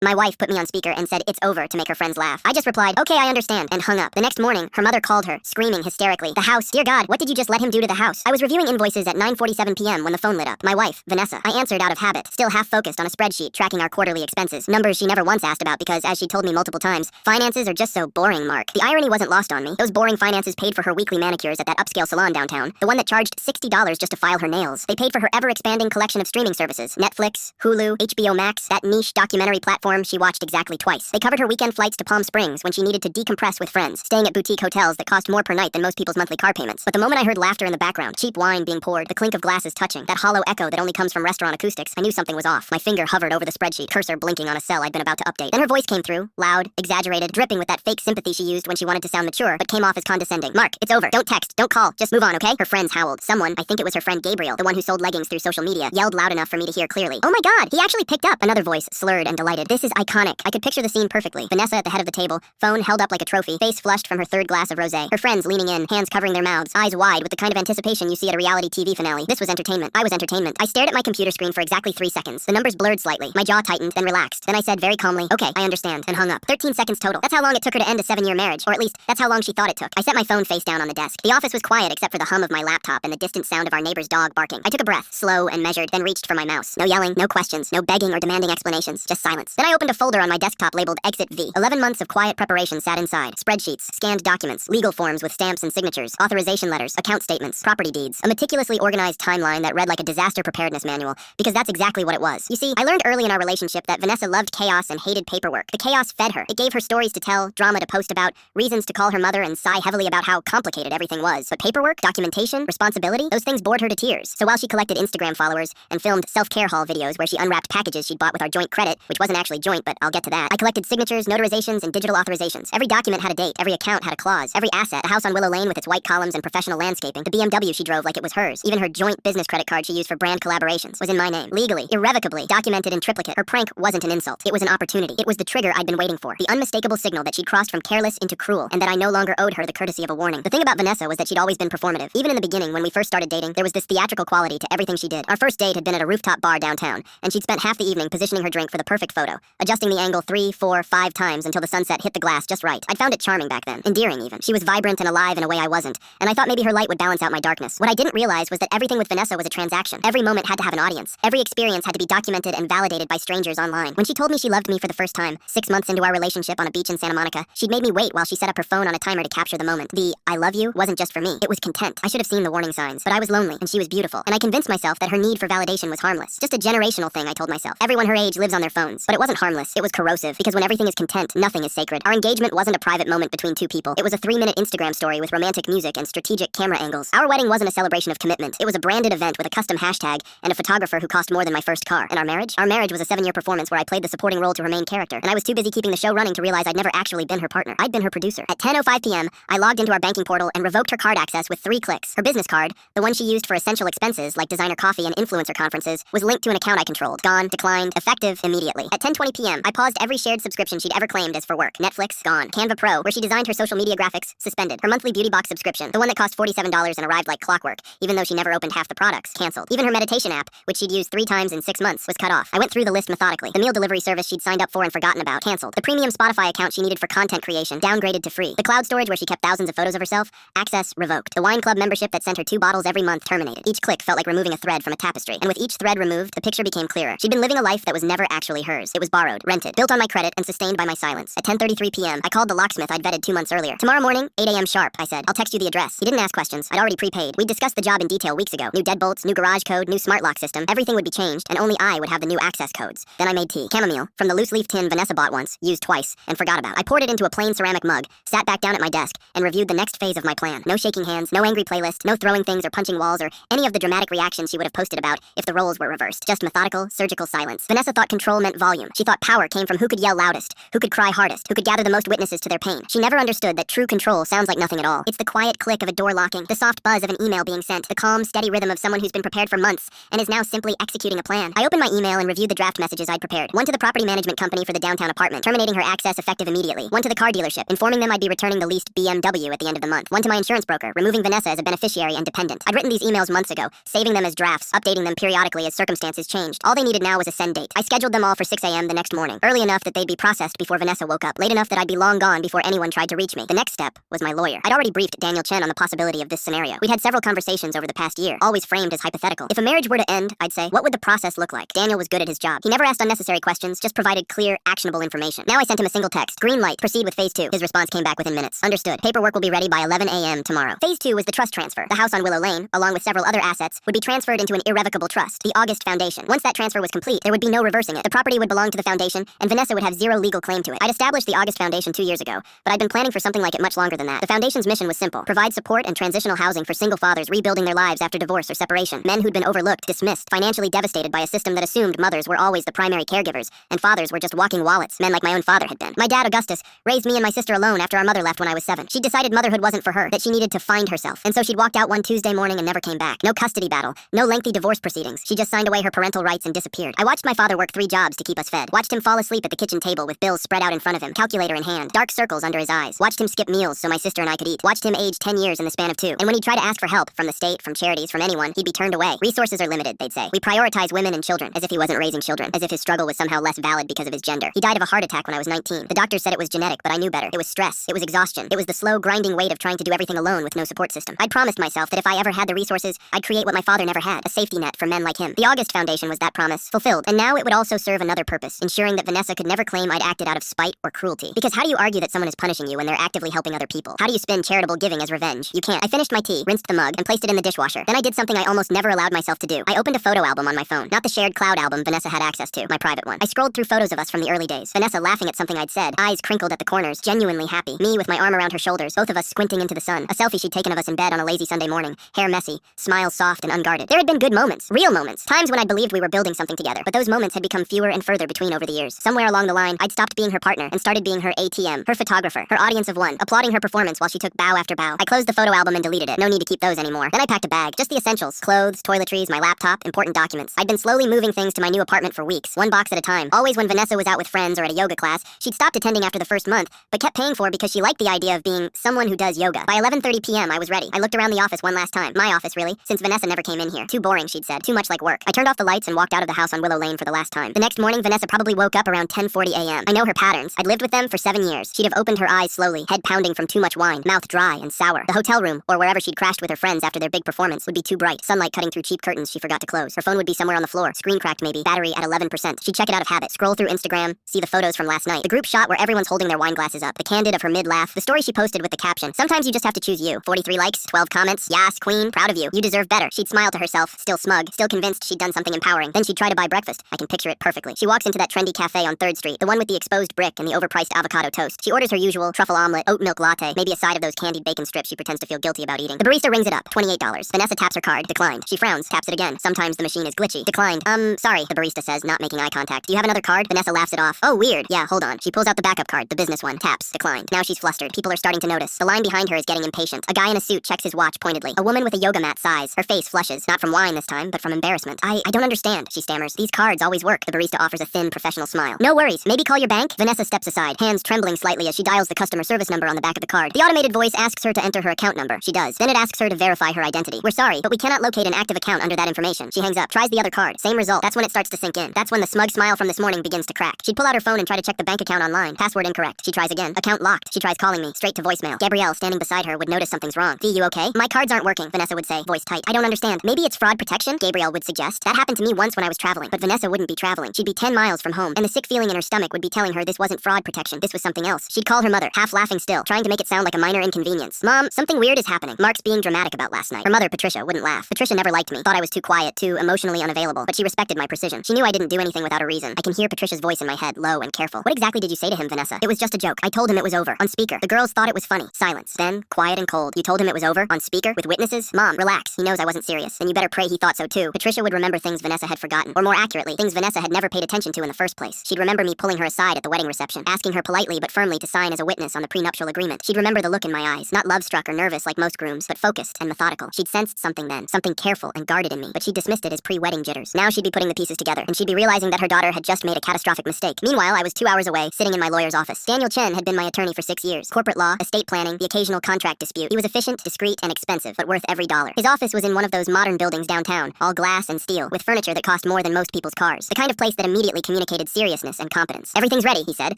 My wife put me on speaker and said it's over to make her friends laugh. I just replied, okay, I understand, and hung up. The next morning, her mother called her, screaming hysterically. The house, dear God, what did you just let him do to the house? I was reviewing invoices at 9:47 p.m. when the phone lit up. My wife, Vanessa. I answered out of habit, still half focused on a spreadsheet tracking our quarterly expenses. Numbers she never once asked about because, as she told me multiple times, finances are just so boring, Mark. The irony wasn't lost on me. Those boring finances paid for her weekly manicures at that upscale salon downtown, the one that charged $60 just to file her nails. They paid for her ever-expanding collection of streaming services, Netflix, Hulu, HBO Max, that niche documentary platform she watched exactly twice. They covered her weekend flights to Palm Springs when she needed to decompress with friends, staying at boutique hotels that cost more per night than most people's monthly car payments. But the moment I heard laughter in the background, cheap wine being poured, the clink of glasses touching, that hollow echo that only comes from restaurant acoustics, I knew something was off. My finger hovered over the spreadsheet, cursor blinking on a cell I'd been about to update. Then her voice came through, loud, exaggerated, dripping with that fake sympathy she used when she wanted to sound mature, but came off as condescending. Mark, it's over. Don't text. Don't call. Just move on, okay? Her friends howled. Someone, I think it was her friend Gabriel, the one who sold leggings through social media, yelled loud enough for me to hear clearly. Oh my God, he actually picked up. Another voice, slurred and delighted. This is iconic. I could picture the scene perfectly. Vanessa at the head of the table, phone held up like a trophy, face flushed from her third glass of rosé. Her friends leaning in, hands covering their mouths, eyes wide with the kind of anticipation you see at a reality TV finale. This was entertainment. I was entertainment. I stared at my computer screen for exactly 3 seconds. The numbers blurred slightly. My jaw tightened, then relaxed. Then I said very calmly, okay, I understand, and hung up. 13 seconds total. That's how long it took her to end a 7-year marriage, or at least, that's how long she thought it took. I set my phone face down on the desk. The office was quiet except for the hum of my laptop and the distant sound of our neighbor's dog barking. I took a breath, slow and measured, then reached for my mouse. No yelling, no questions, no begging or demanding explanations, just silence. Then I opened a folder on my desktop labeled Exit V. 11 months of quiet preparation sat inside. Spreadsheets, scanned documents, legal forms with stamps and signatures, authorization letters, account statements, property deeds. A meticulously organized timeline that read like a disaster preparedness manual, because that's exactly what it was. You see, I learned early in our relationship that Vanessa loved chaos and hated paperwork. The chaos fed her. It gave her stories to tell, drama to post about, reasons to call her mother and sigh heavily about how complicated everything was. But paperwork, documentation, responsibility, those things bored her to tears. So while she collected Instagram followers and filmed self-care haul videos where she unwrapped packages she'd bought with our joint credit, which wasn't actually joint, but I'll get to that, I collected signatures, notarizations, and digital authorizations. Every document had a date, every account had a clause, every asset, the house on Willow Lane with its white columns and professional landscaping, the BMW she drove like it was hers, even her joint business credit card she used for brand collaborations was in my name. Legally, irrevocably, documented in triplicate. Her prank wasn't an insult. It was an opportunity. It was the trigger I'd been waiting for. The unmistakable signal that she'd crossed from careless into cruel, and that I no longer owed her the courtesy of a warning. The thing about Vanessa was that she'd always been performative. Even in the beginning, when we first started dating, there was this theatrical quality to everything she did. Our first date had been at a rooftop bar downtown, and she'd spent half the evening positioning her drink for the perfect photo, adjusting the angle 3, 4, 5 times until the sunset hit the glass just right. I'd found it charming back then, endearing even. She was vibrant and alive in a way I wasn't, and I thought maybe her light would balance out my darkness. What I didn't realize was that everything with Vanessa was a transaction. Every moment had to have an audience. Every experience had to be documented and validated by strangers online. When she told me she loved me for the first time, 6 months into our relationship on a beach in Santa Monica, she'd made me wait while she set up her phone on a timer to capture the moment. The I love you wasn't just for me. It was content. I should have seen the warning signs, but I was lonely and she was beautiful, and I convinced myself that her need for validation was harmless. Just a generational thing, I told myself. Everyone her age lives on their phones. But it wasn't harmless. It was corrosive, because when everything is content, nothing is sacred. Our engagement wasn't a private moment between two people. It was a 3-minute Instagram story with romantic music and strategic camera angles. Our wedding wasn't a celebration of commitment. It was a branded event with a custom hashtag and a photographer who cost more than my first car. And our marriage? Our marriage was a 7-year performance where I played the supporting role to her main character, and I was too busy keeping the show running to realize I'd never actually been her partner. I'd been her producer. At 10:05 p.m., I logged into our banking portal and revoked her card access with 3 clicks. Her business card, the one she used for essential expenses like designer coffee and influencer conferences, was linked to an account I controlled. Gone, declined, effective immediately. At 10:20 p.m., I paused every shared subscription she'd ever claimed as for work. Netflix, gone. Canva Pro, where she designed her social media graphics, suspended. Her monthly beauty box subscription, the one that cost $47 and arrived like clockwork, even though she never opened half the products, canceled. Even her meditation app, which she'd used 3 times in 6 months, was cut off. I went through the list methodically. The meal delivery service she'd signed up for and forgotten about, canceled. The premium Spotify account she needed for content creation, downgraded to free. The cloud storage where she kept thousands of photos of herself, access revoked. The wine club membership that sent her 2 bottles every month, terminated. Each click felt like removing a thread from a tapestry, and with each thread removed, the picture became clearer. She'd been living a life that was never actually hers. It was borrowed, rented, built on my credit, and sustained by my silence. At 10:33 p.m., I called the locksmith I'd vetted 2 months earlier. Tomorrow morning, 8 a.m. sharp, I said. I'll text you the address. He didn't ask questions. I'd already prepaid. We'd discussed the job in detail weeks ago. New deadbolts, new garage code, new smart lock system. Everything would be changed, and only I would have the new access codes. Then I made tea. Chamomile, from the loose leaf tin Vanessa bought once, used twice, and forgot about. I poured it into a plain ceramic mug, sat back down at my desk, and reviewed the next phase of my plan. No shaking hands, no angry playlist, no throwing things or punching walls or any of the dramatic reactions she would have posted about if the roles were reversed. Just methodical, surgical silence. Vanessa thought control meant volume. She thought power came from who could yell loudest, who could cry hardest, who could gather the most witnesses to their pain. She never understood that true control sounds like nothing at all. It's the quiet click of a door locking, the soft buzz of an email being sent, the calm, steady rhythm of someone who's been prepared for months and is now simply executing a plan. I opened my email and reviewed the draft messages I'd prepared. One to the property management company for the downtown apartment, terminating her access effective immediately. One to the car dealership, informing them I'd be returning the leased BMW at the end of the month. One to my insurance broker, removing Vanessa as a beneficiary and dependent. I'd written these emails months ago, saving them as drafts, updating them periodically as circumstances changed. All they needed now was a send date. I scheduled them all for 6 a.m. the next morning, early enough that they'd be processed before Vanessa woke up, late enough that I'd be long gone before anyone tried to reach me. The next step was my lawyer. I'd already briefed Daniel Chen on the possibility of this scenario. We'd had several conversations over the past year, always framed as hypothetical. If a marriage were to end, I'd say, what would the process look like? Daniel was good at his job. He never asked unnecessary questions, just provided clear, actionable information. Now I sent him a single text. Green light. Proceed with phase 2. His response came back within minutes. Understood. Paperwork will be ready by 11 a.m. tomorrow. Phase 2 was the trust transfer. The house on Willow Lane, along with several other assets, would be transferred into an irrevocable trust, the August Foundation. Once that transfer was complete, there would be no reversing it. The property would belong to the foundation, and Vanessa would have zero legal claim to it. I'd established the August Foundation 2 years ago, but I'd been planning for something like it much longer than that. The foundation's mission was simple: provide support and transitional housing for single fathers rebuilding their lives after divorce or separation. Men who'd been overlooked, dismissed, financially devastated by a system that assumed mothers were always the primary caregivers, and fathers were just walking wallets, men like my own father had been. My dad, Augustus, raised me and my sister alone after our mother left when I was 7. She'd decided motherhood wasn't for her, that she needed to find herself, and so she'd walked out one Tuesday morning and never came back. No custody battle, no lengthy divorce proceedings. She just signed away her parental rights and disappeared. I watched my father work 3 jobs to keep us fed. Watched him fall asleep at the kitchen table with bills spread out in front of him, calculator in hand, dark circles under his eyes. Watched him skip meals so my sister and I could eat. Watched him age 10 years in the span of 2. And when he'd try to ask for help from the state, from charities, from anyone, he'd be turned away. Resources are limited, they'd say. We prioritize women and children, as if he wasn't raising children, as if his struggle was somehow less valid because of his gender. He died of a heart attack when I was 19. The doctors said it was genetic, but I knew better. It was stress. It was exhaustion. It was the slow, grinding weight of trying to do everything alone with no support system. I'd promised myself that if I ever had the resources, I'd create what my father never had, a safety net for men like him. The August Foundation was that promise, fulfilled, and now it would also serve another purpose, ensuring that Vanessa could never claim I'd acted out of spite or cruelty. Because how do you argue that someone is punishing you when they're actively helping other people? How do you spin charitable giving as revenge? You can't. I finished my tea, rinsed the mug, and placed it in the dishwasher. Then I did something I almost never allowed myself to do. I opened a photo album on my phone, not the shared cloud album Vanessa had access to, my private one. I scrolled through photos of us from the early days. Vanessa laughing at something I'd said, eyes crinkled at the corners, genuinely happy. Me with my arm around her shoulders, both of us squinting into the sun. A selfie she'd taken of us in bed on a lazy Sunday morning, hair messy, smiles soft and unguarded. There had been good moments, real moments, times when I believed we were building something together, but those moments had become fewer and further between over the years. Somewhere along the line, I'd stopped being her partner and started being her ATM, her photographer, her audience of one, applauding her performance while she took bow after bow. I closed the photo album and deleted it. No need to keep those anymore. Then I packed a bag, just the essentials: clothes, toiletries, my laptop, important documents. I'd been slowly moving things to my new apartment for weeks, one box at a time. Always when Vanessa was out with friends or at a yoga class, she'd stopped attending after the first month, but kept paying for because she liked the idea of being someone who does yoga. By 11:30 p.m. I was ready. I looked around the office one last time. My office, really, since Vanessa never came in here. Too boring, she'd said. Too much like work. I turned off the lights and walked out of the house on Willow Lane for the last time. The next morning, Vanessa probably woke up around 10:40 a.m. I know her patterns. I'd lived with them for 7 years. She'd have opened her eyes slowly, head pounding from too much wine, mouth dry and sour. The hotel room, or wherever she'd crashed with her friends after their big performance, would be too bright. Sunlight cutting through cheap curtains she forgot to close. Her phone would be somewhere on the floor, screen cracked maybe, battery at 11%. She'd check it out of habit, scroll through Instagram, see the photos from last night. The group shot where everyone's holding their wine glasses up, the candid of her mid-laugh, the story she posted with the caption, "Sometimes you just have to choose you." 43 likes, 12 comments. Yas, queen, proud of you. You deserve better. She'd smile to herself, still smug, still convinced she'd done something empowering. Then she'd try to buy breakfast. I can picture it perfectly. She walks into that trendy cafe on 3rd Street, the one with the exposed brick and the overpriced avocado toast. She orders her usual truffle omelet, oat milk latte, maybe a side of those candied bacon strips she pretends to feel guilty about eating. The barista rings it up, $28. Vanessa taps her card, declined. She frowns, taps it again. Sometimes the machine is glitchy. Declined. Sorry, the barista says, not making eye contact. Do you have another card? Vanessa laughs it off. Oh, weird. Yeah, hold on. She pulls out the backup card, the business one, taps, declined. Now she's flustered. People are starting to notice. The line behind her is getting impatient. A guy in a suit checks his watch pointedly. A woman with a yoga mat sighs. Her face flushes, not from wine this time, but from embarrassment. I don't understand, she stammers. These cards always work. The barista offers a thin, professional smile. No worries. Maybe call your bank? Vanessa steps aside, hands trembling slightly as she dials the customer service number on the back of the card. The automated voice asks her to enter her account number. She does. Then it asks her to verify her identity. We're sorry, but we cannot locate an active account under that information. She hangs up, tries the other card. Same result. That's when it starts to sink in. That's when the smug smile from this morning begins to crack. She'd pull out her phone and try to check the bank account online. Password incorrect. She tries again. Account locked. She tries calling me. Straight to voicemail. Gabrielle, standing beside her, would notice something's wrong. V, you okay? My cards aren't working, Vanessa would say, voice tight. I don't understand. Maybe it's fraud protection? Gabrielle would suggest. That happened to me once when I was traveling, but Vanessa wouldn't be traveling. She'd be 10 miles from home, and the sick feeling in her stomach would be telling her this wasn't fraud protection. This was something else. She'd call her mother, half laughing still, trying to make it sound like a minor inconvenience. Mom, something weird is happening. Mark's being dramatic about last night. Her mother, Patricia, wouldn't laugh. Patricia never liked me, thought I was too quiet, too emotionally unavailable, but she respected my precision. She knew I didn't do anything without a reason. I can hear Patricia's voice in my head, low and careful. What exactly did you say to him, Vanessa? It was just a joke. I told him it was over. On speaker. The girls thought it was funny. Silence. Then, quiet and cold. You told him it was over? On speaker? With witnesses? Mom, relax. He knows I wasn't serious. Then you better pray he thought so too. Patricia would remember things Vanessa had forgotten. Or more accurately, things Vanessa had never paid attention to in the first place. She'd remember me pulling her aside at the wedding reception, asking her politely but firmly to sign as a witness on the prenuptial agreement. She'd remember the look in my eyes. Not love-struck or nervous like most grooms, but focused and methodical. She'd sensed something then. Something careful and guarded in me, but she dismissed it as pre-wedding jitters. Now she'd be putting the pieces together, and she'd be realizing that her daughter had just made a catastrophic mistake. Meanwhile, I was 2 hours away, sitting in my lawyer's office. Daniel Chen had been my attorney for 6 years. Corporate law, estate planning, the occasional contract dispute. He was efficient, discreet, and expensive, but worth every dollar. His office was in one of those modern buildings downtown, all glass and steel, with furniture that cost more than most people's cars. The kind of place that immediately communicated communicated seriousness and competence. Everything's ready, he said,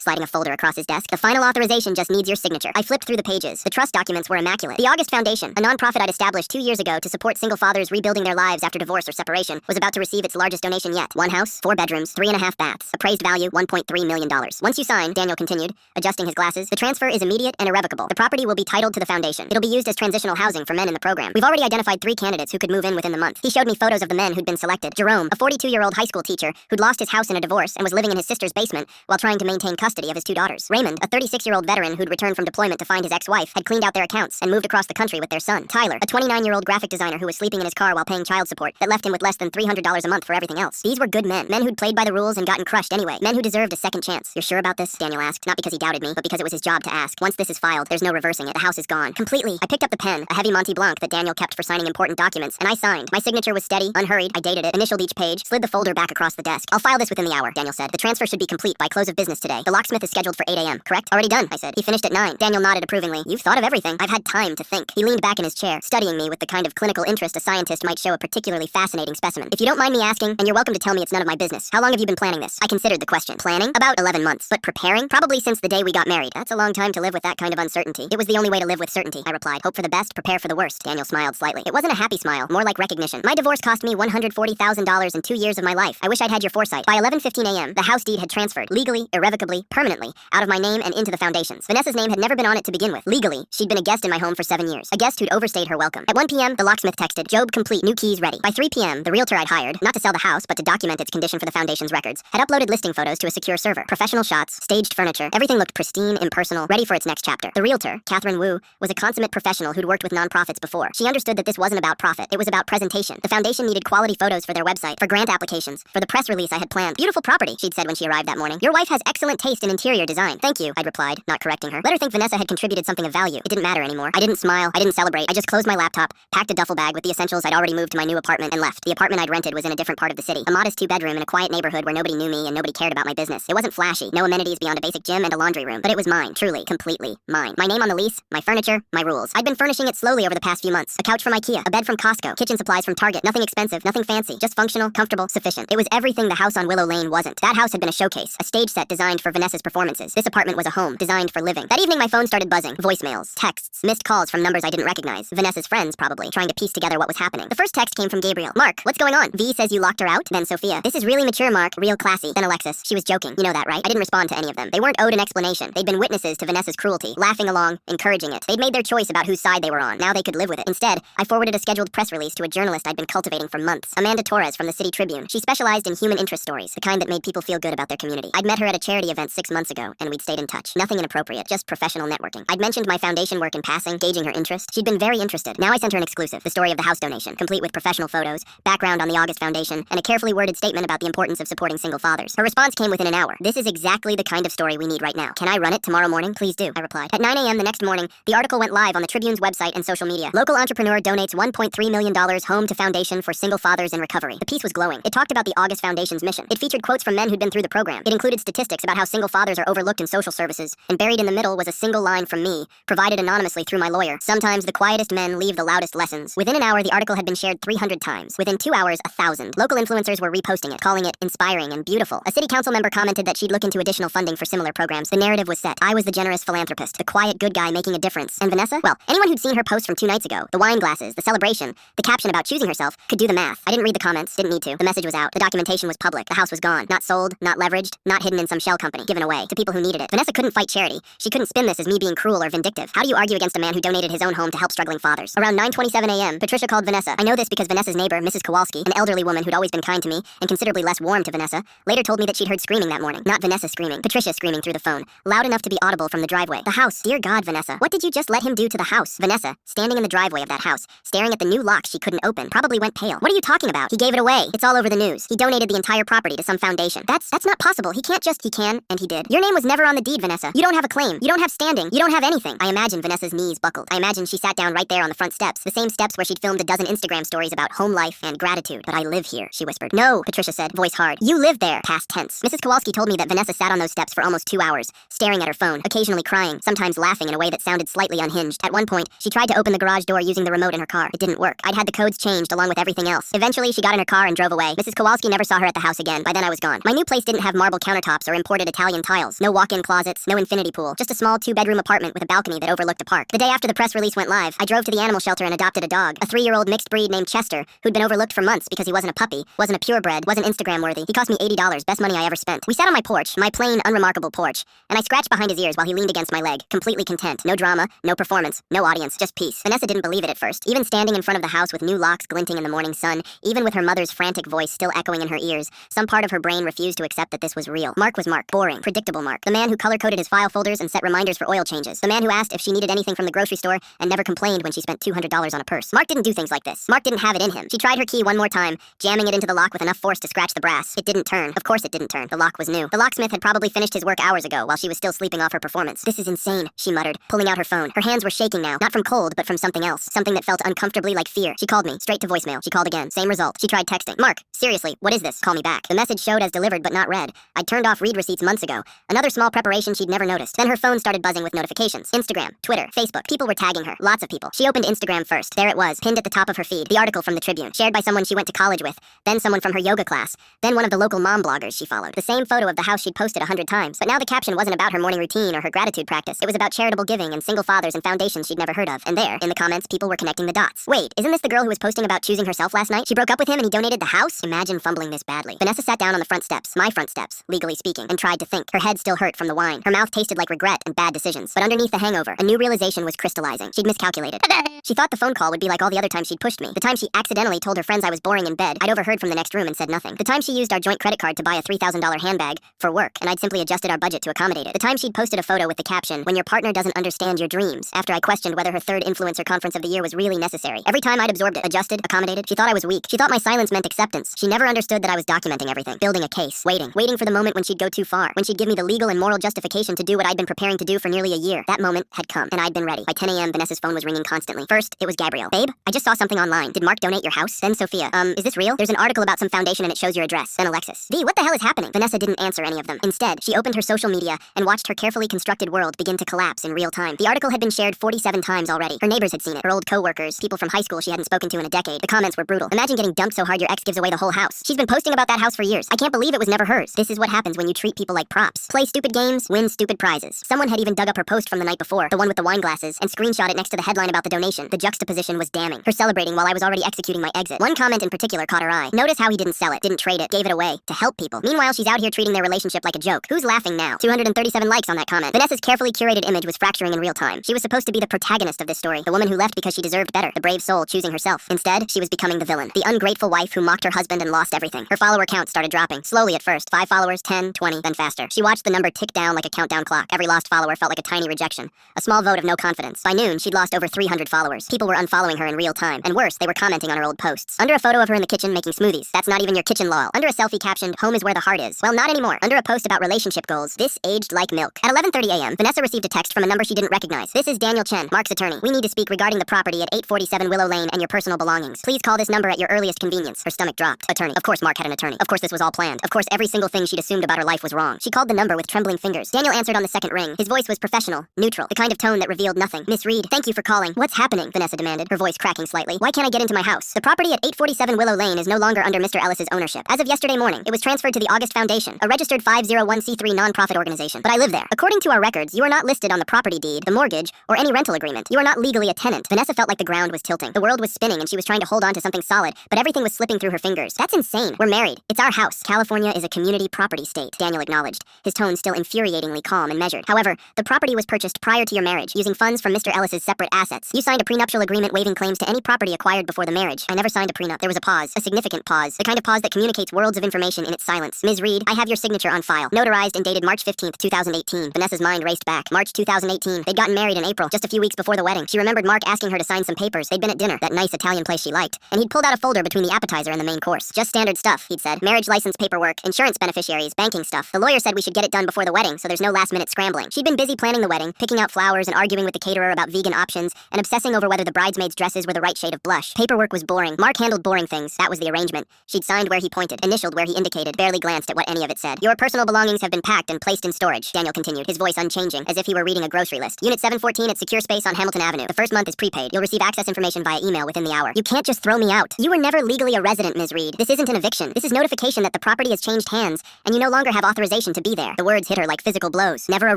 sliding a folder across his desk. The final authorization just needs your signature. I flipped through the pages. The trust documents were immaculate. The August Foundation, a nonprofit I'd established 2 years ago to support single fathers rebuilding their lives after divorce or separation, was about to receive its largest donation yet. 1 house, 4 bedrooms, 3.5 baths. Appraised value, $1.3 million. Once you sign, Daniel continued, adjusting his glasses, the transfer is immediate and irrevocable. The property will be titled to the foundation. It'll be used as transitional housing for men in the program. We've already identified 3 candidates who could move in within the month. He showed me photos of the men who'd been selected. Jerome, a 42-year-old high school teacher who'd lost his house in a divorce and was living in his sister's basement while trying to maintain custody of his 2 daughters. Raymond, a 36-year-old veteran who'd returned from deployment to find his ex-wife, had cleaned out their accounts and moved across the country with their son. Tyler, a 29-year-old graphic designer who was sleeping in his car while paying child support that left him with less than $300 a month for everything else. These were good men. Men who'd played by the rules and gotten crushed anyway. Men who deserved a second chance. You're sure about this? Daniel asked, not because he doubted me, but because it was his job to ask. Once this is filed, there's no reversing it. The house is gone. Completely. I picked up the pen, a heavy Monty Blanc that Daniel kept for signing important documents, and I signed. My signature was steady, unhurried. I dated it, initialed each page, slid the folder back across the desk. I'll file this within the hour, Daniel said. The transfer should be complete by close of business today. The locksmith is scheduled for 8 a.m., correct? Already done, I said. He finished at 9. Daniel nodded approvingly. You've thought of everything. I've had time to think. He leaned back in his chair, studying me with the kind of clinical interest a scientist might show a particularly fascinating specimen. If you don't mind me asking, and you're welcome to tell me it's none of my business, how long have you been planning this? I considered the question. Planning? About 11 months. But preparing? Probably since the day we got married. That's a long time to live with that kind of uncertainty. It was the only way to live with certainty, I replied. Hope for the best, prepare for the worst. Daniel smiled slightly. It wasn't a happy smile, more like recognition. My divorce cost me $140,000 in 2 years of my life. I wish I'd had your foresight. By 11:15 a.m., the house deed had transferred, legally, irrevocably, permanently, out of my name and into the foundation's. Vanessa's name had never been on it to begin with. Legally, she'd been a guest in my home for 7 years. A guest who'd overstayed her welcome. At 1 p.m., the locksmith texted, Job complete, new keys ready. By 3 p.m., the realtor I'd hired, not to sell the house, but to document its condition for the foundation's records, had uploaded listing photos to a secure server. Professional shots, staged furniture, everything looked pristine, impersonal, ready for its next chapter. The realtor, Catherine Wu, was a consummate professional who'd worked with nonprofits before. She understood that this wasn't about profit, it was about presentation. The foundation needed quality photos for their website, for grant applications, for the press release I had planned. Beautiful property, she'd said when she arrived that morning. Your wife has excellent taste in interior design. Thank you, I'd replied, not correcting her. Let her think Vanessa had contributed something of value. It didn't matter anymore. I didn't smile, I didn't celebrate. I just closed my laptop, packed a duffel bag with the essentials I'd already moved to my new apartment, and left. The apartment I'd rented was in a different part of the city. A modest 2-bedroom in a quiet neighborhood where nobody knew me and nobody cared about my business. It wasn't flashy, no amenities beyond a basic gym and a laundry room, but it was mine, truly, completely mine. My name on the lease, my furniture, my rules. I'd been furnishing it slowly over the past few months. A couch from IKEA, a bed from Costco, kitchen supplies from Target. Nothing expensive, nothing fancy, just functional, comfortable, sufficient. It was everything the house on Willow Lane wasn't. That house had been a showcase, a stage set designed for Vanessa's performances. This apartment was a home, designed for living. That evening my phone started buzzing. Voicemails, texts, missed calls from numbers I didn't recognize. Vanessa's friends, probably, trying to piece together what was happening. The first text came from Gabriel. Mark, what's going on? V says you locked her out? Then Sophia. This is really mature, Mark. Real classy. Then Alexis. She was joking. You know that, right? I didn't respond to any of them. They weren't owed an explanation. They'd been witnesses to Vanessa's cruelty, laughing along, encouraging it. They'd made their choice about whose side they were on. Now they could live with it. Instead, I forwarded a scheduled press release to a journalist I'd been cultivating for months. Amanda Torres from the City Tribune. She specialized in human interest stories, the kind that made people feel good about their community. I'd met her at a charity event 6 months ago, and we'd stayed in touch. Nothing inappropriate, just professional networking. I'd mentioned my foundation work in passing, gauging her interest. She'd been very interested. Now I sent her an exclusive, the story of the house donation, complete with professional photos, background on the August Foundation, and a carefully worded statement about the importance of supporting single fathers. Her response came within an hour. This is exactly the kind of story we need right now. Can I run it tomorrow morning? Please do, I replied. At 9 a.m. the next morning, the article went live on the Tribune's website and social media. Local entrepreneur donates $1.3 million home to foundation for single fathers in recovery. The piece was glowing. It talked about the August Foundation's mission. It featured quotes from men who'd been through the program. It included statistics about how single fathers are overlooked in social services, and buried in the middle was a single line from me, provided anonymously through my lawyer. Sometimes the quietest men leave the loudest lessons. Within an hour, the article had been shared 300 times. Within 2 hours, 1,000. Local influencers were reposting it, calling it inspiring and beautiful. A city council member commented that she'd look into additional funding for similar programs. The narrative was set. I was the generous philanthropist, the quiet good guy making a difference. And Vanessa? Well, anyone who'd seen her post from 2 nights ago, the wine glasses, the celebration, the caption about choosing herself, could do the math. I didn't read the comments, didn't need to. The message was out. The documentation was public. The house was gone. Not sold, not leveraged, not hidden in some shell company. Given away to people who needed it. Vanessa couldn't fight charity. She couldn't spin this as me being cruel or vindictive. How do you argue against a man who donated his own home to help struggling fathers? Around 9:27 a.m., Patricia called Vanessa. I know this because Vanessa's neighbor, Mrs. Kowalski, an elderly woman who'd always been kind to me and considerably less warm to Vanessa, later told me that she'd heard screaming that morning. Not Vanessa screaming. Patricia screaming through the phone, loud enough to be audible from the driveway. The house. Dear God, Vanessa. What did you just let him do to the house? Vanessa, standing in the driveway of that house, staring at the new lock she couldn't open, probably went pale. What are you talking about? He gave it away. It's all over the news. He donated the entire property to some foundation. That's not possible. He can't just. He can, and he did. Your name was never on the deed, Vanessa. You don't have a claim. You don't have standing. You don't have anything. I imagine Vanessa's knees buckled. I imagine she sat down right there on the front steps, the same steps where she'd filmed a dozen Instagram stories about home life and gratitude. But I live here, she whispered. No, Patricia said, voice hard. You live there. Past tense. Mrs. Kowalski told me that Vanessa sat on those steps for almost 2 hours, staring at her phone, occasionally crying, sometimes laughing in a way that sounded slightly unhinged. At one point, she tried to open the garage door using the remote in her car. It didn't work. I'd had the codes changed along with everything else. Eventually, she got in her car and drove away. Mrs. Kowalski never saw her at the house again. By then I was gone. on. My new place didn't have marble countertops or imported Italian tiles. No walk-in closets, no infinity pool. Just a small 2-bedroom apartment with a balcony that overlooked a park. The day after the press release went live, I drove to the animal shelter and adopted a dog. A 3-year-old mixed breed named Chester, who'd been overlooked for months because he wasn't a puppy, wasn't a purebred, wasn't Instagram-worthy. He cost me $80, best money I ever spent. We sat on my porch, my plain, unremarkable porch, and I scratched behind his ears while he leaned against my leg, completely content. No drama, no performance, no audience, just peace. Vanessa didn't believe it at first. Even standing in front of the house with new locks glinting in the morning sun, even with her mother's frantic voice still echoing in her ears, some part of her brain refused to accept that this was real. Mark was Mark. Boring, predictable Mark. The man who color-coded his file folders and set reminders for oil changes. The man who asked if she needed anything from the grocery store and never complained when she spent $200 on a purse. Mark didn't do things like this. Mark didn't have it in him. She tried her key one more time, jamming it into the lock with enough force to scratch the brass. It didn't turn. Of course it didn't turn. The lock was new. The locksmith had probably finished his work hours ago while she was still sleeping off her performance. This is insane, she muttered, pulling out her phone. Her hands were shaking now, not from cold, but from something else. Something that felt uncomfortably like fear. She called me, straight to voicemail. She called again. Same result. She tried texting. Mark, seriously, what is this? Call me back. The message showed as delivered but not read. I'd turned off read receipts months ago. Another small preparation she'd never noticed. Then her phone started buzzing with notifications. Instagram, Twitter, Facebook. People were tagging her. Lots of people. She opened Instagram first. There it was, pinned at the top of her feed. The article from the Tribune, shared by someone she went to college with, then someone from her yoga class, then one of the local mom bloggers she followed. The same photo of the house she'd posted 100 times. But now the caption wasn't about her morning routine or her gratitude practice. It was about charitable giving and single fathers and foundations she'd never heard of. And there, in the comments, people were connecting the dots. Wait, isn't this the girl who was posting about choosing herself last night? She broke up with him and he donated the house? Imagine fumbling this badly. Vanessa sat down on the front steps, my front steps, legally speaking, and tried to think. Her head still hurt from the wine. Her mouth tasted like regret and bad decisions. But underneath the hangover, a new realization was crystallizing. She'd miscalculated. She thought the phone call would be like all the other times she'd pushed me. The time she accidentally told her friends I was boring in bed, I'd overheard from the next room and said nothing. The time she used our joint credit card to buy a $3,000 handbag for work, and I'd simply adjusted our budget to accommodate it. The time she'd posted a photo with the caption, "When your partner doesn't understand your dreams," after I questioned whether her third influencer conference of the year was really necessary. Every time I'd absorbed it, adjusted, accommodated, she thought I was weak. She thought my silence meant acceptance. She never understood that I was documenting everything, building a case, waiting for the moment when she'd go too far, when she'd give me the legal and moral justification to do what I'd been preparing to do for nearly a year. That moment had come, and I'd been ready. By 10 a.m., Vanessa's phone was ringing constantly. First, it was Gabrielle. "Babe, I just saw something online. Did Mark donate your house?" Then Sophia, is this real? There's an article about some foundation and it shows your address. Then Alexis. "V, what the hell is happening?" Vanessa didn't answer any of them. Instead, she opened her social media and watched her carefully constructed world begin to collapse in real time. The article had been shared 47 times already. Her neighbors had seen it. Her old co-workers, people from high school she hadn't spoken to in a decade. The comments were brutal. "Imagine getting dumped so hard your ex gives away the whole house. She's been posting about that house for years. I can't believe it was never hers. This is what happens when you treat people like props. Play stupid games, win stupid prizes." Someone had even dug up her post from the night before, the one with the wine glasses, and screenshot it next to the headline about the donation. The juxtaposition was damning. Her celebrating while I was already executing my exit. One comment in particular caught her eye. "Notice how he didn't sell it, didn't trade it, gave it away, to help people. Meanwhile, she's out here treating their relationship like a joke. Who's laughing now?" 237 likes on that comment. Vanessa's carefully curated image was fracturing in real time. She was supposed to be the protagonist of this story, the woman who left because she deserved better, the brave soul choosing herself. Instead, she was becoming the villain, the ungrateful wife who mocked her husband and lost everything. Her follower count started dropping, slowly at first. 5 followers, 10, 20, then faster. She watched the number tick down like a countdown clock. Every lost follower felt like a tiny rejection, a small vote of no confidence. By noon, she'd lost over 300 followers. People were unfollowing her in real time, and worse, they were commenting on her old posts. Under a photo of her in the kitchen making smoothies. "That's not even your kitchen, lol." Under a selfie captioned, "Home is where the heart is." Well, not anymore. Under a post about relationship goals. "This aged like milk." At 11:30 a.m., Vanessa received a text from a number she didn't recognize. "This is Daniel Chen, Mark's attorney. We need to speak regarding the property at 847 Willow Lane and your personal belongings. Please call this number at your earliest convenience." Her stomach dropped. Attorney. Of course Mark had an attorney. Of course this was all planned. Of course every single thing she'd assumed about her life was wrong. She called the number with trembling fingers. Daniel answered on the second ring. His voice was professional, neutral, the kind of tone that revealed nothing. "Miss Reed, thank you for calling." "What's happening?" Vanessa demanded, her voice cracking slightly. "Why can't I get into my house?" "The property at 847 Willow Lane is no longer under Mr. Ellis's ownership. As of yesterday morning, it was transferred to the August Foundation, a registered 501c3 nonprofit organization. But I live there. According to our records, you are not listed on the property deed, the mortgage, or any rental agreement. You are not legally a tenant." Vanessa felt like the ground was tilting. The world was spinning and she was trying to hold on to something solid, but everything was slipping through her fingers. "That's insane. We're married. It's our house." "California is a community property state," Daniel acknowledged, his tone still infuriatingly calm and measured. "However, the property was purchased prior to your marriage, using funds from Mr. Ellis's separate assets. You signed a prenuptial agreement waiving claims to any property acquired before the marriage." "I never signed a prenup." There was a pause, a significant pause, the kind of pause that communicates worlds of information in its silence. "Ms. Reed, I have your signature on file. Notarized and dated March 15th, 2018. Vanessa's mind raced back. March 2018. They'd gotten married in April, just a few weeks before the wedding. She remembered Mark asking her to sign some papers. They'd been at dinner, that nice Italian place she liked, and he'd pulled out a folder between the appetizer and the main course. "Just standard stuff," he'd said. "Marriage license paperwork, insurance beneficiaries, banking stuff. The lawyer said we should get it done before the wedding, so there's no last-minute scrambling." She'd been busy planning the wedding, picking out flowers and arguing with the caterer about vegan options, and obsessing over whether the bridesmaids' dresses were the right shade of blush. Paperwork was boring. Mark handled boring things. That was the arrangement. She'd signed where he pointed, initialed where he indicated, barely glanced at what any of it said. "Your personal belongings have been packed and placed in storage," Daniel continued, his voice unchanging, as if he were reading a grocery list. "Unit 714 at Secure Space on Hamilton Avenue. The first month is prepaid. You'll receive access information via email within the hour." "You can't just throw me out. You were never legally a resident, Ms. Reed. This isn't an eviction. This is notification that the property has changed hands, and you no longer have authorization to be there. The words hit her like physical blows. Never a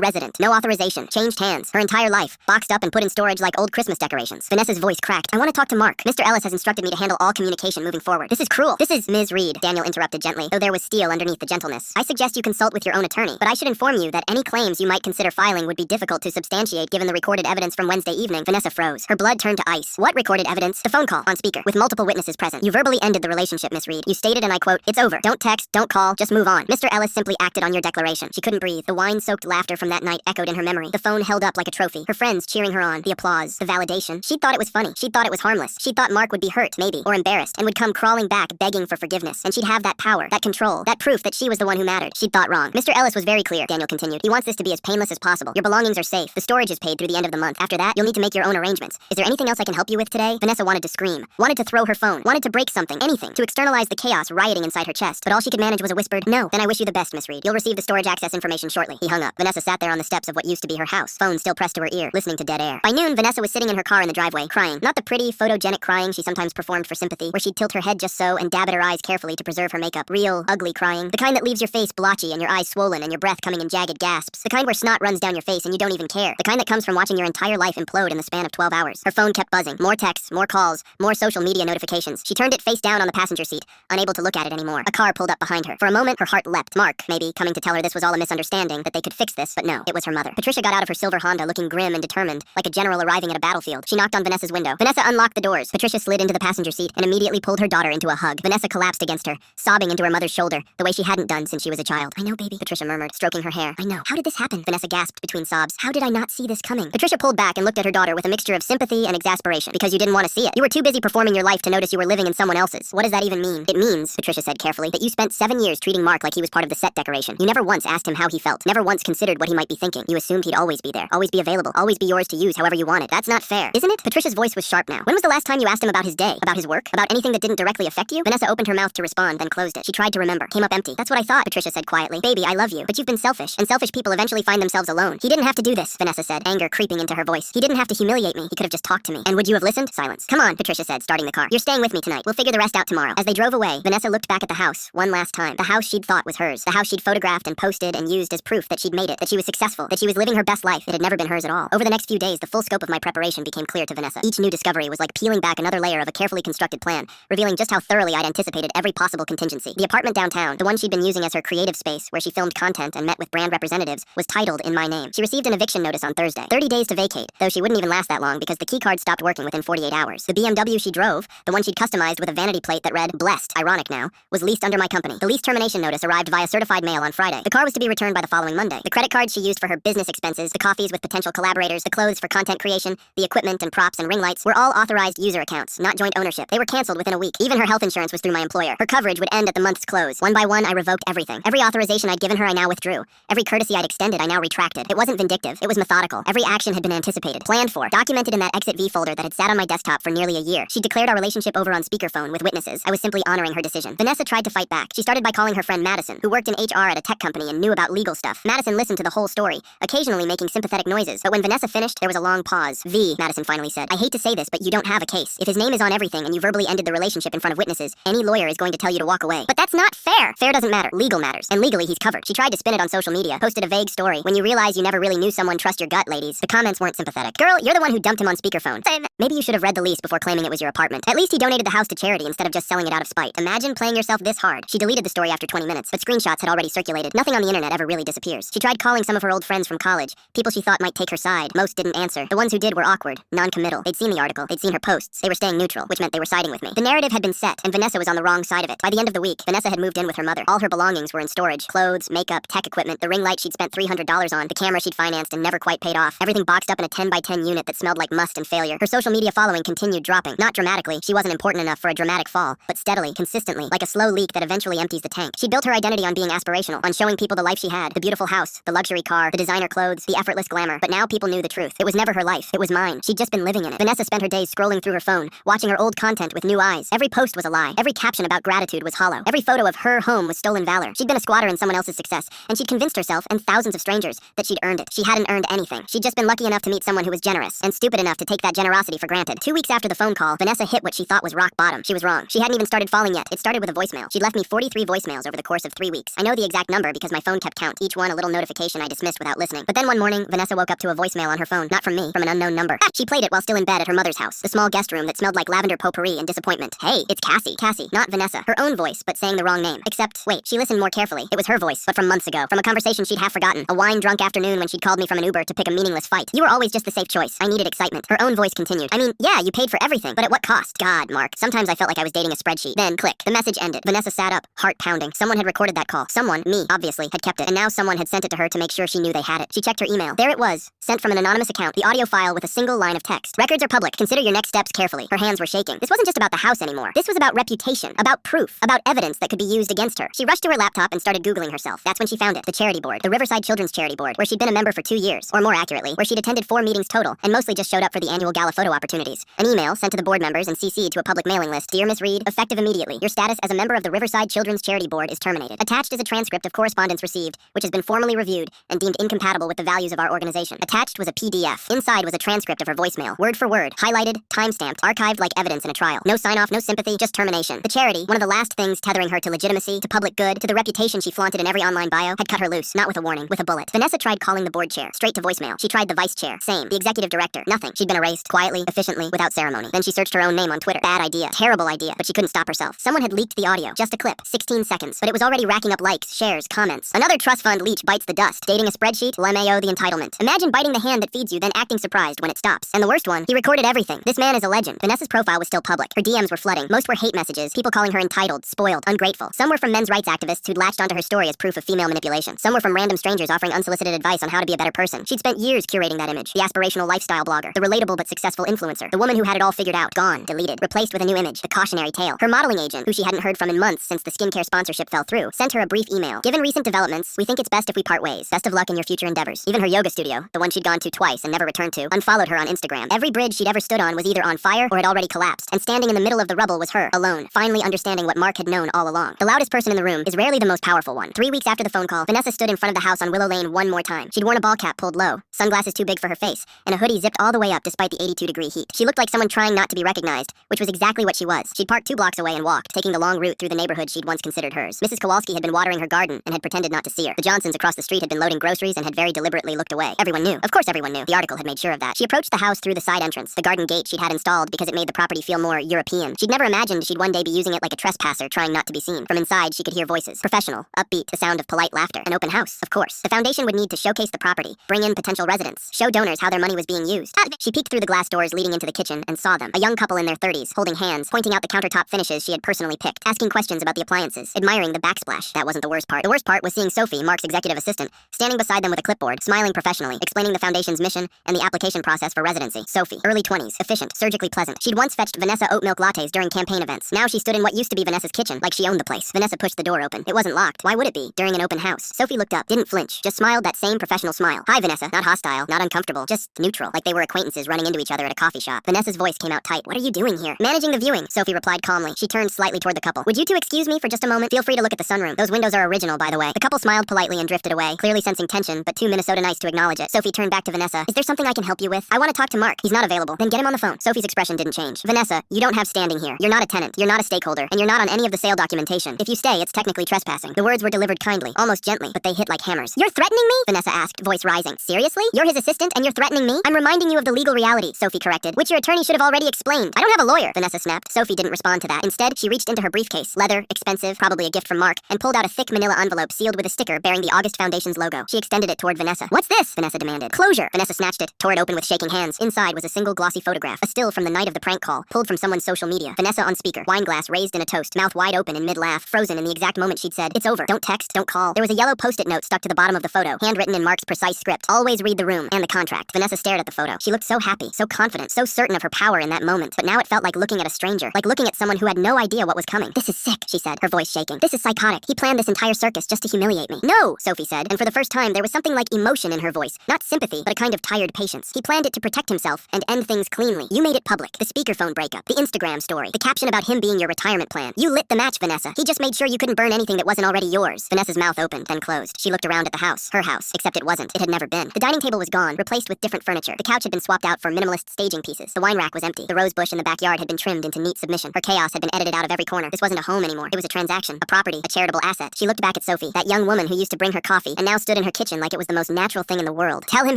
resident. No authorization. Changed hands. Her entire life. Boxed up and put in storage like old Christmas decorations. Vanessa's voice cracked. I want to talk to Mark. Mr. Ellis has instructed me to handle all communication moving forward. This is cruel. This is Ms. Reed, Daniel interrupted gently, though there was steel underneath the gentleness. I suggest you consult with your own attorney, but I should inform you that any claims you might consider filing would be difficult to substantiate given the recorded evidence from Wednesday evening. Vanessa froze. Her blood turned to ice. What recorded evidence? The phone call on speaker with multiple witnesses present. You verbally ended the relationship, Miss Reed. You stated, and I quote, "It's over. Don't text, don't call, just move on." Mr. Ellis simply acted on your declaration. She couldn't breathe. The wine-soaked laughter from that night echoed in her memory. The phone held up like a trophy. Her friends cheering her on. The applause. The validation. She'd thought it was funny. She'd thought it was harmless. She thought Mark would be hurt, maybe, or embarrassed, and would come crawling back begging for forgiveness. And she'd have that power, that control, that proof that she was the one who mattered. She'd thought wrong. Mr. Ellis was very clear, Daniel continued. He wants this to be as painless as possible. Your belongings are safe. The storage is paid through the end of the month. After that, you'll need to make your own arrangements. Is there anything else I can help you with today? Vanessa wanted to scream. Wanted to throw her phone. Wanted to break something. Anything. To externalize the chaos rioting inside her chest. But all she could manage was a whispered, "No. Then I wish you the best, Miss Reed. You'll receive the storage access information shortly." He hung up. Vanessa sat there on the steps of what used to be her house, phone still pressed to her ear, listening to dead air. By noon, Vanessa was sitting in her car in the driveway, crying. Not the pretty, photogenic crying she sometimes performed for sympathy, where she'd tilt her head just so and dab at her eyes carefully to preserve her makeup. Real, ugly crying. The kind that leaves your face blotchy and your eyes swollen and your breath coming in jagged gasps. The kind where snot runs down your face and you don't even care. The kind that comes from watching your entire life implode in the span of 12 hours. Her phone kept buzzing. More texts, more calls, more social media notifications. She turned it face down on the passenger seat, unable to look at it anymore. A car pulled up behind her. For a moment, her heart leapt. Mark, maybe, coming to tell her this was all a misunderstanding, that they could fix this, but no, it was her mother. Patricia got out of her silver Honda looking grim and determined, like a general arriving at a battlefield. She knocked on Vanessa's window. Vanessa unlocked the doors. Patricia slid into the passenger seat and immediately pulled her daughter into a hug. Vanessa collapsed against her, sobbing into her mother's shoulder, the way she hadn't done since she was a child. "I know, baby," Patricia murmured, stroking her hair. "I know. How did this happen?" Vanessa gasped between sobs. "How did I not see this coming?" Patricia pulled back and looked at her daughter with a mixture of sympathy and exasperation. "Because you didn't want to see it. You were too busy performing your life to notice you were living in someone else's. What does that even mean?" "It means," Patricia said carefully, "that you spent 7 years treating Mark like he was part of the set decoration. You never once asked him how he felt. Never once considered what he might be thinking. You assumed he'd always be there, always be available, always be yours to use however you wanted. That's not fair, isn't it?" Patricia's voice was sharp now. "When was the last time you asked him about his day? About his work? About anything that didn't directly affect you?" Vanessa opened her mouth to respond, then closed it. She tried to remember. Came up empty. "That's what I thought," Patricia said quietly. "Baby, I love you, but you've been selfish, and selfish people eventually find themselves alone. He didn't have to do this," Vanessa said, anger creeping into her voice. "He didn't have to humiliate me. He could have just talked to me. And would you have listened?" Silence. "Come on," Patricia said, starting the car. "You're staying with me tonight. We'll figure the rest out tomorrow." As they drove away, Vanessa looked back at the house one last time. The house she'd thought was hers. The house she'd photographed and posted and used as proof that she'd made it, that she was successful, that she was living her best life. It had never been hers at all. Over the next few days, the full scope of my preparation became clear to Vanessa. Each new discovery was like peeling back another layer of a carefully constructed plan, revealing just how thoroughly I'd anticipated every possible contingency. The apartment downtown, the one she'd been using as her creative space, where she filmed content and met with brand representatives, was titled in my name. She received an eviction notice on Thursday. 30 days to vacate, though she wouldn't even last that long because the keycard stopped working within 48 hours. The BMW she drove, the one she'd customized with a vanity plate that read, "Blessed," ironic now, was leased under my company. The lease termination notice arrived via certified mail on Friday. The car was to be returned by the following Monday. The credit cards she used for her business expenses, the coffees with potential collaborators, the clothes for content creation, the equipment and props and ring lights were all authorized user accounts, not joint ownership. They were canceled within a week. Even her health insurance was through my employer. Her coverage would end at the month's close. One by one, I revoked everything. Every authorization I'd given her, I now withdrew. Every courtesy I'd extended, I now retracted. It wasn't vindictive. It was methodical. Every action had been anticipated, planned for, documented in that Exit V folder that had sat on my desktop for nearly a year. She declared our relationship over on speakerphone with witnesses. I was simply honoring her decision. Vanessa tried to fight back. She started by calling her friend Madison, who worked in HR at a tech company and knew about legal stuff. Madison listened to the whole story, occasionally making sympathetic noises, but when Vanessa finished, there was a long pause. "V," Madison finally said, "I hate to say this, but you don't have a case. If his name is on everything and you verbally ended the relationship in front of witnesses, any lawyer is going to tell you to walk away." "But that's not fair." "Fair doesn't matter. Legal matters. And legally, he's covered." She tried to spin it on social media, posted a vague story. When you realize you never really knew someone, trust your gut, ladies. The comments weren't sympathetic. "Girl, you're the one who dumped him on speakerphone." "Maybe you should have read the lease before claiming it was your apartment. At least he donated the house to charity instead of just selling it out of spite. Imagine playing yourself this hard." She deleted the story after 20 minutes, but screenshots had already circulated. Nothing on the internet ever really disappears. She tried calling some of her old friends from college, people she thought might take her side. Most didn't answer. The ones who did were awkward, non-committal. They'd seen the article, they'd seen her posts. They were staying neutral, which meant they were siding with me. The narrative had been set, and Vanessa was on the wrong side of it. By the end of the week, Vanessa had moved in with her mother. All her belongings were in storage. Clothes, makeup, tech equipment, the ring light she'd spent $300 on, the camera she'd financed and never quite paid off. Everything boxed up in a 10x10 unit that smelled like must and failure. Her social media following continued dropping. Not dramatically, she wasn't important enough for a dramatic fall, but steadily, consistently, like a slow leak that eventually empties the tank. She'd built her identity on being aspirational, on showing people the life she had, the beautiful house, the luxury car, the designer clothes, the effortless glamour. But now people knew the truth. It was never her life. It was mine. She'd just been living in it. Vanessa spent her days scrolling through her phone, watching her old content with new eyes. Every post was a lie. Every caption about gratitude was hollow. Every photo of her home was stolen valor. She'd been a squatter in someone else's success, and she'd convinced herself and thousands of strangers that she'd earned it. She hadn't earned anything. She'd just been lucky enough to meet someone who was generous, and stupid enough to take that generosity for granted. 2 weeks after the phone call, Vanessa hit what she thought was rock bottom. She was wrong. She hadn't even started falling yet. It started with a voicemail. She'd left me 40 43 voicemails over the course of 3 weeks. I know the exact number because my phone kept count, each one a little notification I dismissed without listening. But then one morning, Vanessa woke up to a voicemail on her phone, not from me, from an unknown number. She played it while still in bed at her mother's house, the small guest room that smelled like lavender potpourri and disappointment. Hey, it's Cassie. Cassie, not Vanessa. Her own voice, but saying the wrong name. Except, wait, she listened more carefully. It was her voice, but from months ago, from a conversation she'd half forgotten. A wine-drunk afternoon when she'd called me from an Uber to pick a meaningless fight. You were always just the safe choice. I needed excitement. Her own voice continued. I mean, yeah, you paid for everything, but at what cost? God, Mark. Sometimes I felt like I was dating a spreadsheet. Then, click. The message ended. Vanessa sat up, heart pounding. Someone had recorded that call. Someone, me, obviously, had kept it. And now someone had sent it to her to make sure she knew they had it. She checked her email. There it was, sent from an anonymous account. The audio file with a single line of text. Records are public. Consider your next steps carefully. Her hands were shaking. This wasn't just about the house anymore. This was about reputation, about proof, about evidence that could be used against her. She rushed to her laptop and started Googling herself. That's when she found it. The charity board. The Riverside Children's Charity Board, where she'd been a member for 2 years, or more accurately, where she'd attended 4 meetings total, and mostly just showed up for the annual gala photo opportunities. An email sent to the board members and CC'd to a public mailing list. Dear Miss Reed, effective immediately. Your status as a member of the Riverside Children's Charity Board is terminated. Attached is a transcript of correspondence received, which has been formally reviewed and deemed incompatible with the values of our organization. Attached was a PDF. Inside was a transcript of her voicemail, word for word, highlighted, time-stamped, archived like evidence in a trial. No sign-off, no sympathy, just termination. The charity, one of the last things tethering her to legitimacy, to public good, to the reputation she flaunted in every online bio, had cut her loose, not with a warning, with a bullet. Vanessa tried calling the board chair, straight to voicemail. She tried the vice chair, same. The executive director, nothing. She'd been erased, quietly, efficiently, without ceremony. Then she searched her own name on Twitter. Bad idea, terrible idea, but she couldn't stop herself. Someone had leaked the audio, just a clip, 16 seconds, but it was already racking up likes, shares, comments. Another trust fund leech bites the dust. Dating a spreadsheet? LMAO the entitlement. Imagine biting the hand that feeds you, then acting surprised when it stops. And the worst one, he recorded everything. This man is a legend. Vanessa's profile was still public. Her DMs were flooding. Most were hate messages, people calling her entitled, spoiled, ungrateful. Some were from men's rights activists who'd latched onto her story as proof of female manipulation. Some were from random strangers offering unsolicited advice on how to be a better person. She'd spent years curating that image. The aspirational lifestyle blogger, the relatable but successful influencer, the woman who had it all figured out, gone, deleted, replaced with a new image, the cautionary tale. Her modeling agent, who she hadn't heard from in months since the skincare sponsorship fell through, sent her a brief email. Given recent developments, we think it's best if we part ways. Best of luck in your future endeavors. Even her yoga studio, the one she'd gone to twice and never returned to, unfollowed her on Instagram. Every bridge she'd ever stood on was either on fire or had already collapsed, and standing in the middle of the rubble was her, alone, finally understanding what Mark had known all along. The loudest person in the room is rarely the most powerful one. 3 weeks after the phone call, Vanessa stood in front of the house on Willow Lane one more time. She'd worn a ball cap pulled low, sunglasses too big for her face, and a hoodie zipped all the way up despite the 82-degree heat. She looked like someone trying not to be recognized, which was exactly what she was. She'd parked 2 blocks away and walked, taking the long route through the neighborhood she'd once considered hers. Mrs. Kowalski had been watering her garden and had pretended not to see her. The Johnsons across the street had been loading groceries and had very deliberately looked away. Everyone knew. Of course everyone knew. The article had made sure of that. She approached the house through the side entrance, the garden gate she'd had installed because it made the property feel more European. She'd never imagined she'd one day be using it like a trespasser trying not to be seen. From inside, she could hear voices. Professional, upbeat, the sound of polite laughter. An open house, of course. The foundation would need to showcase the property, bring in potential residents, show donors how their money was being used. She peeked through the glass doors leading into the kitchen and saw them. A young couple in their 30s, holding hands, pointing out the countertop finishes she had personally picked, asking questions about the appliances, admiring the backsplash. That wasn't the worst part. The worst part was seeing Sophie, Mark's executive assistant, standing beside them with a clipboard, smiling professionally, explaining the foundation's mission and the application process for residency. Sophie, early 20s, efficient, surgically pleasant. She'd once fetched Vanessa oat milk lattes during campaign events. Now she stood in what used to be Vanessa's kitchen, like she owned the place. Vanessa pushed the door open. It wasn't locked. Why would it be? During an open house. Sophie looked up, didn't flinch, just smiled that same professional smile. Hi, Vanessa. Not hostile, not uncomfortable, just neutral, like they were acquaintances running into each other at a coffee shop. Vanessa's voice came out tight. What are you doing here? Managing the viewing, Sophie replied calmly. She turned slightly toward the couple. Would you two excuse me for just a moment? Feel free to look at the sunroom. Those windows are original, by the way. The couple smiled politely and drifted away, clearly sensing tension, but too Minnesota nice to acknowledge it. Sophie turned back to Vanessa. Is there something I can help you with? I want to talk to Mark. He's not available. Then get him on the phone. Sophie's expression didn't change. Vanessa, you don't have standing here. You're not a tenant. You're not a stakeholder. And you're not on any of the sale documentation. If you stay, it's technically trespassing. The words were delivered kindly, almost gently, but they hit like hammers. You're threatening me? Vanessa asked, voice rising. Seriously? You're his assistant and you're threatening me? I'm reminding you of the legal reality, Sophie corrected, which your attorney should have already explained. I don't have a lawyer, Vanessa snapped. Sophie didn't respond to that. Instead, she reached into her briefcase, leather, expensive, probably a gift from Mark, and pulled out a thick manila envelope sealed with a sticker bearing the August Foundation's logo. She extended it toward Vanessa. What's this? Vanessa demanded. Closure. Vanessa snatched it, tore it open with shaking hands. Inside was a single glossy photograph, a still from the night of the prank call, pulled from someone's social media. Vanessa on speaker, wine glass raised in a toast, mouth wide open in mid-laugh, frozen in the exact moment she'd said, "It's over. Don't text, don't call." There was a yellow post-it note stuck to the bottom of the photo, handwritten in Mark's precise script. Always read the room and the contract. Vanessa stared at the photo. She looked so happy, so confident, so certain of her power in that moment. But now it felt like looking at a stranger, like looking at someone who had no idea what was coming. This is sick, she said, her voice shaking. This is psychotic. He planned this entire circus just to humiliate me. No, Sophie said, and for the first time there was something like emotion in her voice. Not sympathy, but a kind of tired patience. He planned it to protect himself and end things cleanly. You made it public. The speakerphone breakup, the Instagram story, the caption about him being your retirement plan. You lit the match, Vanessa. He just made sure you couldn't burn anything that wasn't already yours. Vanessa's mouth opened, then closed. She looked around at the house. Her house. Except it wasn't. It had never been. The dining table was gone, replaced with different furniture. The couch had been swapped out for minimalist staging pieces. The wine rack was empty. The rose bush in the backyard had been trimmed into neat submission. Her chaos had been edited out of every corner. This wasn't a home anymore. It was a transaction, a property, a charitable asset. She looked back at Sophie, that young woman who used to bring her coffee, and now stood in her kitchen like it was the most natural thing in the world. Tell him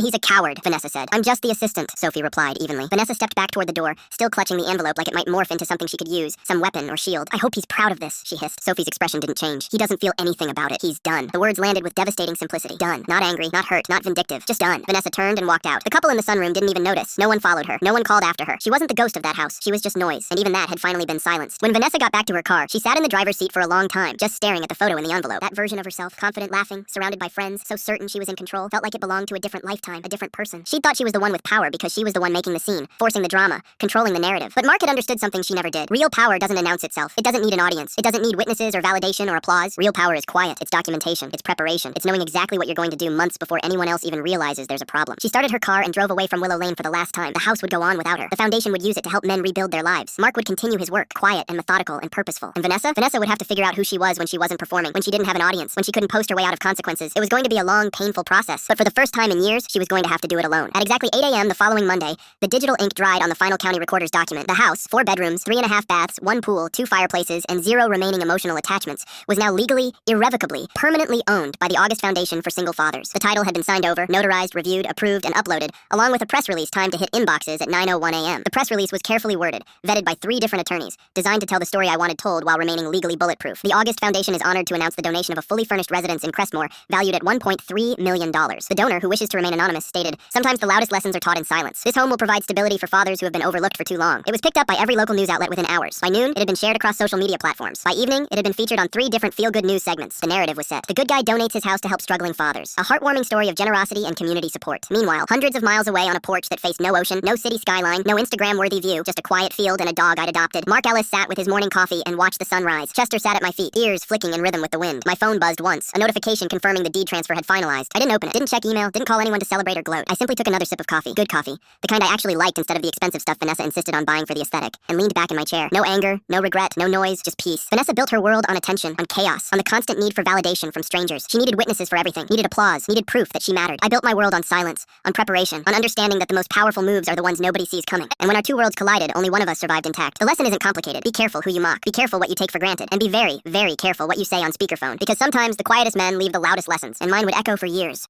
he's a coward, Vanessa said. I'm just the assistant, Sophie replied evenly. Vanessa stepped back toward the door, still clutching the envelope like it might morph into something she could use, some weapon or shield. I hope he's proud of this, she hissed. Sophie's expression didn't change. He doesn't feel anything about it. He's done. The words landed with devastating simplicity. Done. Not angry, not hurt, not vindictive. Just done. Vanessa turned and walked out. The couple in the sunroom didn't even notice. No one followed her. No one called after her. She wasn't the ghost of that house. She was just noise, and even that had finally been silenced. When Vanessa got back to her car, she sat in the driver's seat for a long time, just staring at the photo in the envelope. That version of herself, confident, laughing, surrounded by friends, so certain she was in control, felt like it belonged to a different lifetime, a different person. She thought she was the one with power because she was the one making the scene, forcing the drama, controlling the narrative. But Mark had understood something she never did. Real power doesn't announce itself. It doesn't need an audience. It doesn't need witnesses or validation or applause. Real power is quiet. It's documentation. It's preparation. It's knowing exactly what you're going to do months before anyone else even realizes there's a problem. She started her car and drove away from Willow Lane for the last time. The house would go on without her. The foundation would use it to help men rebuild their lives. Mark would continue his work, quiet and methodical and purposeful. And Vanessa? Vanessa would have to figure out who she was when she wasn't performing, when she didn't have an audience, when she couldn't post her way out of consequences. It was going to be a long, painful process, but for the first time in years, she was going to have to do it alone. At exactly 8 a.m. the following Monday, the digital ink dried on the final county recorder's document. The house, 4 bedrooms, 3.5 baths, 1 pool, 2 fireplaces, and 0 remaining emotional attachments, was now legally, irrevocably, permanently owned by the August Foundation for Single Fathers. The title had been signed over, notarized, reviewed, approved, and uploaded, along with a press release timed to hit inboxes at 9:01 a.m. The press release was carefully worded, vetted by 3 different attorneys, designed to tell the story I wanted told while remaining legally bulletproof. The August Foundation is honored to announce the donation of a fully furnished residence in Crestmore, valued at $1.3 million. The donor, who wishes to remain anonymous, stated, "Sometimes the loudest lessons are taught in silence. This home will provide stability for fathers who have been overlooked for too long." It was picked up by every local news outlet within hours. By noon, it had been shared across social media platforms. By evening, it had been featured on 3 different feel-good news segments. The narrative was set. The good guy donates his house to help struggling fathers. A heartwarming story of generosity and community support. Meanwhile, hundreds of miles away on a porch that faced no ocean, no city skyline, no Instagram-worthy view, just a quiet field and a dog I'd adopted, Mark Ellis sat with his morning coffee and watched the sun rise. Chester sat at my feet, ears flicking in rhythm with the wind. My phone buzzed once, a notification confirming the deed transfer had finalized. I didn't open it, didn't check email, didn't call anyone to celebrate or gloat. I simply took another sip of coffee. Good coffee. The kind I actually liked instead of the expensive stuff Vanessa insisted on buying for the aesthetic, and leaned back in my chair. No anger, no regret, no noise, just peace. Vanessa built her world on attention, on chaos, on the constant need for validation from strangers. She needed witnesses for everything, needed applause, needed proof that she mattered. I built my world on silence, on preparation, on understanding that the most powerful moves are the ones nobody sees coming. And when our 2 worlds collided, only one of us survived intact. The lesson isn't complicated. Be careful who you mock. Be careful what you take for granted. And be very, very careful what you say on speakerphone. Because sometimes the quietest men leave the loudest lessons, and mine would echo for years.